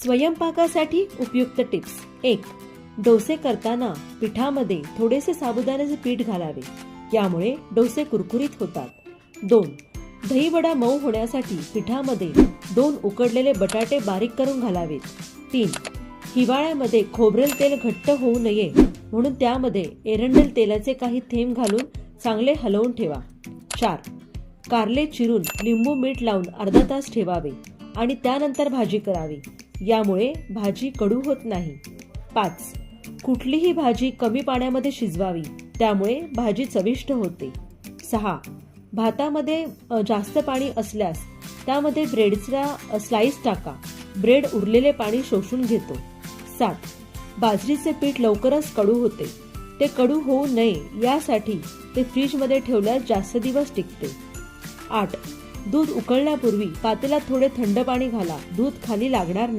स्वयंपाकासाठी उपयुक्त टिप्स. 1. डोसे करताना पिठामध्ये थोडेसे साबुदाण्याचे पीठ घालावे, यामुळे डोसे कुरकुरीत होतात. 2. दही वडा मऊ होण्यासाठी पिठामध्ये 2 उकडलेले बटाटे बारीक करून घालावेत. 3. हिवाळ्यामध्ये खोबरेल तेल घट्ट होऊ नये म्हणून त्यामध्ये एरंडेल तेलाचे काही थेंब घालून चांगले हलवून ठेवा. 4. कारले चिरून लिंबू मीठ लावून अर्धा तास ठेवावे आणि त्यानंतर भाजी करावी, यामुळे भाजी कडू होत नाही. 5. कुठलीही भाजी कमी पाण्यामध्ये शिजवावी, त्यामुळे भाजी चविष्ट होते. 6. भातामध्ये जास्त पाणी असल्यास त्यामध्ये ब्रेडचा स्लाइस टाका, ब्रेड उरलेले पाणी शोषून घेतो. 7. बाजरीचे पीठ लवकरच कडू होते, ते कडू होऊ नये यासाठी ते फ्रीजमध्ये ठेवल्यास जास्त दिवस टिकते. 8. दूध उकळण्यापूर्वी पातेल्यात थोडे थंड पाणी घाला, दूध खाली लागणार नाही.